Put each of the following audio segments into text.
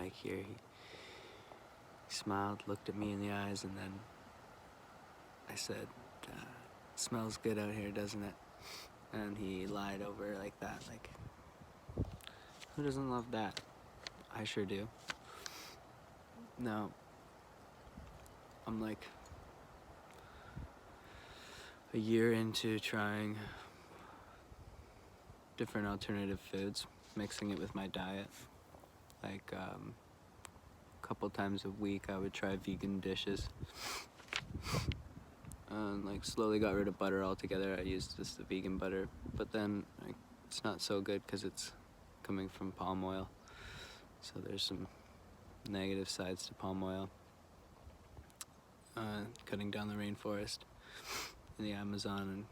like here. He smiled, looked at me in the eyes, and then I said, smells good out here, doesn't it? And he lied over like that. Like, who doesn't love that? I sure do. Now, I'm like a year into trying different alternative foods, mixing it with my diet. Like, a couple times a week I would try vegan dishes. And like slowly got rid of butter altogether. I used just the vegan butter, but then like, it's not so good because it's coming from palm oil. So there's some negative sides to palm oil. Cutting down the rainforest in the Amazon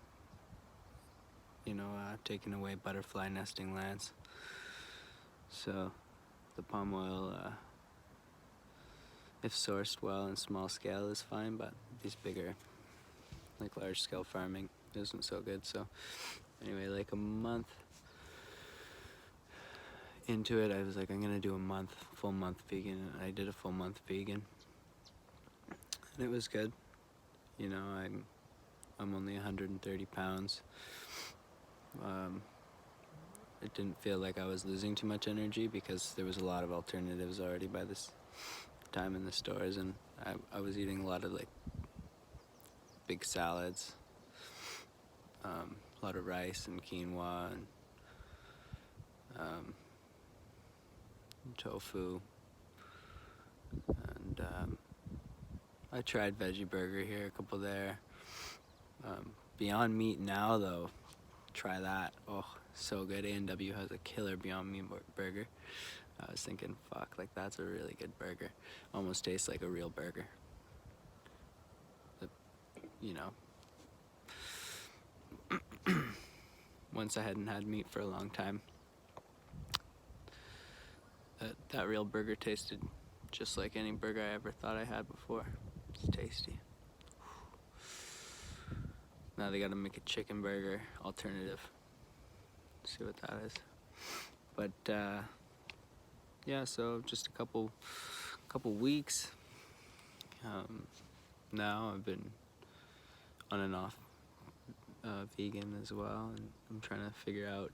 and taking away butterfly nesting lands. So the palm oil, if sourced well and small scale, is fine, but these bigger, like large scale farming, isn't so good. So anyway, like a month into it, I was like, I'm gonna do a full month vegan, and I did a full month vegan, and it was good. I'm only 130 pounds. It didn't feel like I was losing too much energy because there was a lot of alternatives already by this time in the stores, and I was eating a lot of like big salads, a lot of rice and quinoa and tofu, and I tried veggie burger here, a couple there. Beyond Meat now though, try that. Oh, so good. A&W has a killer Beyond Meat burger. I was thinking, fuck, like that's a really good burger. Almost tastes like a real burger. Once I hadn't had meat for a long time, that real burger tasted just like any burger I ever thought I had before. It's tasty. Now they gotta make a chicken burger alternative. See what that is. But yeah, so just a couple weeks. Now I've been on and off vegan as well, and I'm trying to figure out.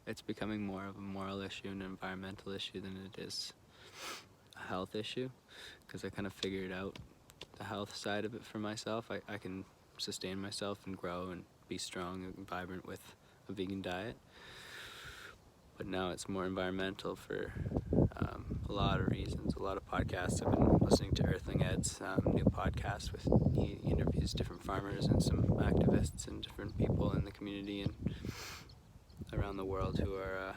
It's becoming more of a moral issue and environmental issue than it is a health issue, because I kind of figured out the health side of it for myself. I can sustain myself and grow and be strong and vibrant with a vegan diet. But now it's more environmental for a lot of reasons. A lot of podcasts. I've been listening to Earthling Ed's new podcast with he interviews different farmers and some activists and different people in the community and around the world who are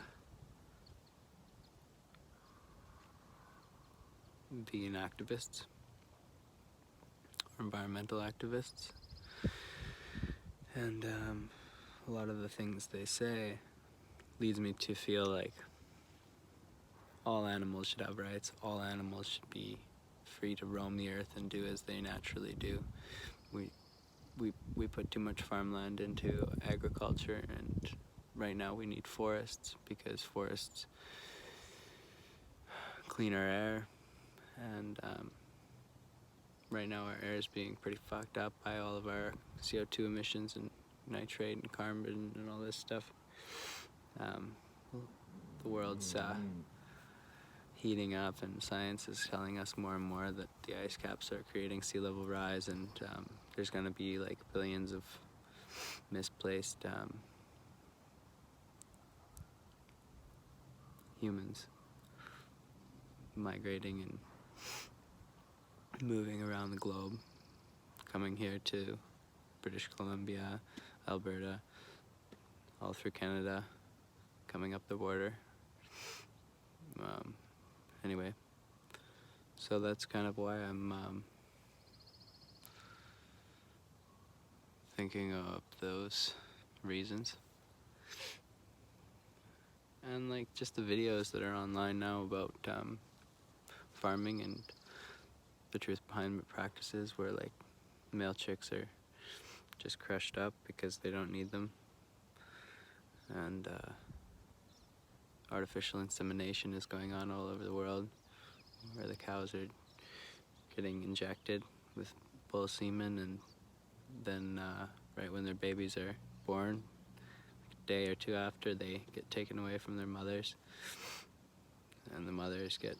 vegan activists or environmental activists. And a lot of the things they say leads me to feel like all animals should have rights. All animals should be free to roam the earth and do as they naturally do. We put too much farmland into agriculture, and right now we need forests because forests clean our air, and right now our air is being pretty fucked up by all of our CO2 emissions and nitrate and carbon and all this stuff. The world's heating up, and science is telling us more and more that the ice caps are creating sea level rise, and there's going to be like billions of misplaced humans migrating and moving around the globe, coming here to British Columbia, Alberta, all through Canada, coming up the border. Anyway, so that's kind of why I'm thinking of those reasons. And like just the videos that are online now about farming and the truth behind the practices, where like male chicks are just crushed up because they don't need them, and artificial insemination is going on all over the world, where the cows are getting injected with bull semen, and then right when their babies are born, a day or two after, they get taken away from their mothers, and the mothers get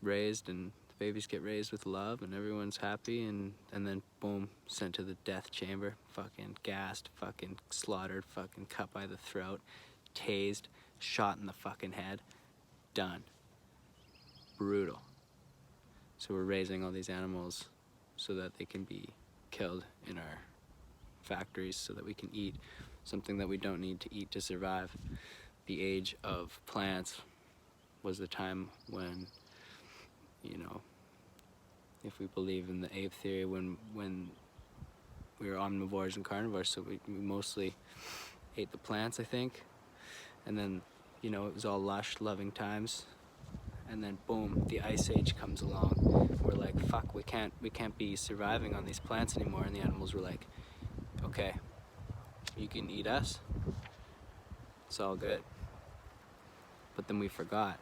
raised, and the babies get raised with love, and everyone's happy, and then boom, sent to the death chamber, fucking gassed, fucking slaughtered, fucking cut by the throat, tased, shot in the fucking head, done. Brutal. So we're raising all these animals so that they can be killed in our factories so that we can eat something that we don't need to eat to survive. The age of plants was the time when, you know, if we believe in the ape theory, when we were omnivores and carnivores, so we mostly ate the plants, I think. And then, you know, it was all lush, loving times. And then boom, the ice age comes along. We're like, fuck, we can't be surviving on these plants anymore. And the animals were like, okay, you can eat us, it's all good. But then we forgot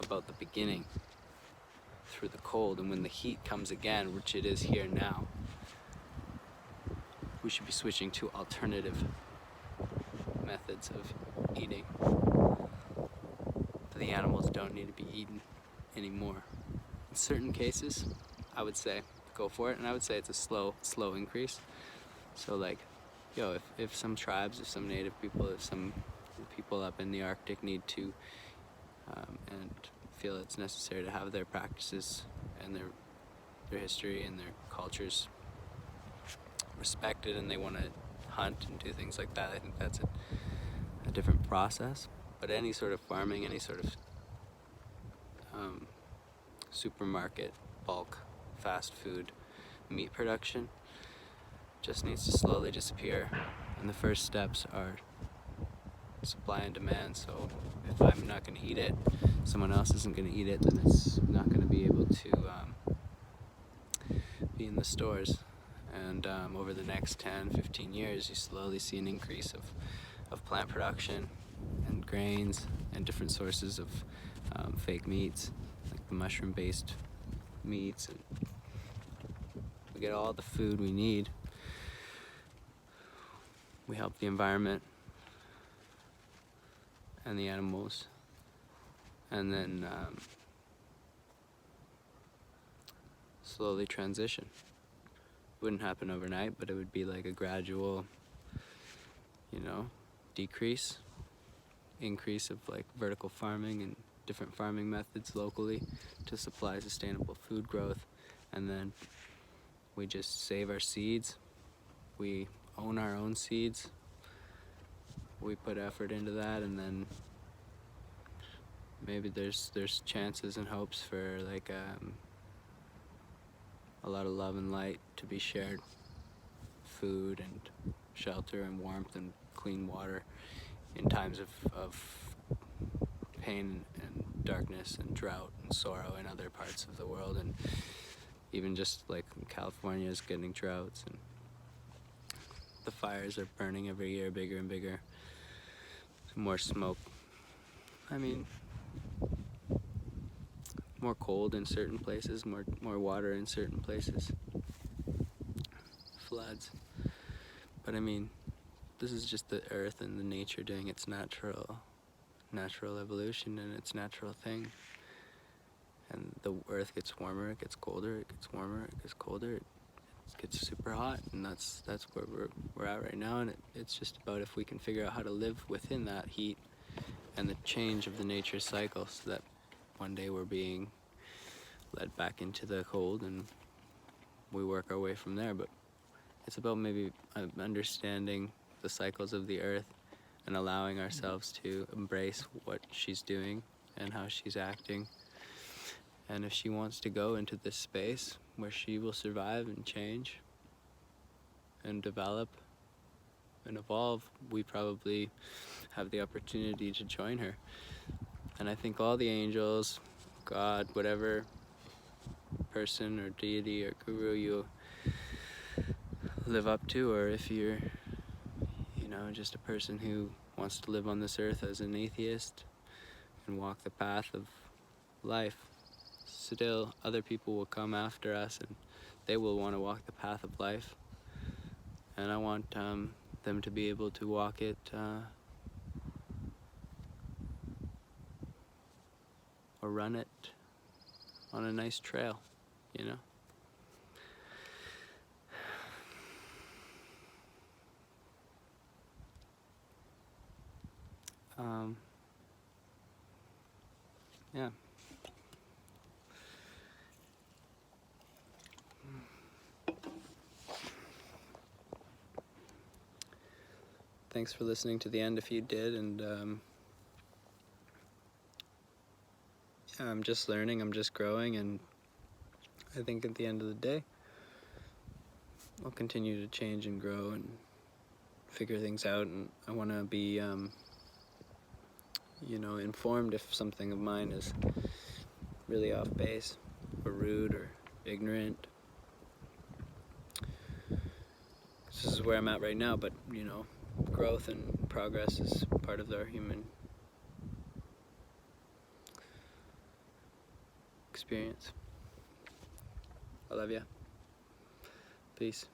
about the beginning, through the cold, and when the heat comes again, which it is here now, we should be switching to alternative methods of eating. The animals don't need to be eaten anymore. In certain cases, I would say go for it, and I would say it's a slow increase. So like, yo, if some tribes, if some native people, if some people up in the Arctic need to and feel it's necessary to have their practices and their history and their cultures respected, and they want to hunt and do things like that, I think that's a different process. But any sort of farming, any sort of supermarket, bulk, fast food, meat production just needs to slowly disappear. And the first steps are supply and demand. So if I'm not going to eat it, someone else isn't going to eat it, then it's not going to be able to be in the stores. And over the next 10, 15 years, you slowly see an increase of plant production and grains and different sources of fake meats, like the mushroom-based meats, and we get all the food we need. We help the environment and the animals, and then slowly transition. It wouldn't happen overnight, but it would be like a gradual, you know, increase of like vertical farming and different farming methods locally to supply sustainable food growth. And then we just save our seeds. We own our own seeds. We put effort into that, and then maybe there's chances and hopes for like a lot of love and light to be shared, food and shelter and warmth and clean water in times of pain and darkness and drought and sorrow in other parts of the world. And even just like California is getting droughts, and the fires are burning every year, bigger and bigger. More smoke. I mean, more cold in certain places, more water in certain places. Floods. But I mean, this is just the earth and the nature doing its natural evolution and its natural thing. And the earth gets warmer, it gets colder, it gets warmer, it gets colder, it gets super hot, and that's where we're at right now. And it's just about if we can figure out how to live within that heat and the change of the nature cycle, so that one day we're being led back into the cold and we work our way from there. But it's about maybe understanding the cycles of the earth and allowing ourselves to embrace what she's doing and how she's acting. And if she wants to go into this space where she will survive and change and develop and evolve, we probably have the opportunity to join her. And I think all the angels, God, whatever person or deity or guru you live up to, or if you're, you know, just a person who wants to live on this earth as an atheist and walk the path of life, still other people will come after us and they will want to walk the path of life. And I want them to be able to walk it or run it on a nice trail, you know? Yeah. Thanks for listening to the end if you did, and yeah, I'm just learning, I'm just growing, and I think at the end of the day, I'll continue to change and grow and figure things out, and I want to be, you know, informed if something of mine is really off base, or rude, or ignorant. This is where I'm at right now, but, you know, growth and progress is part of our human experience. I love ya. Peace.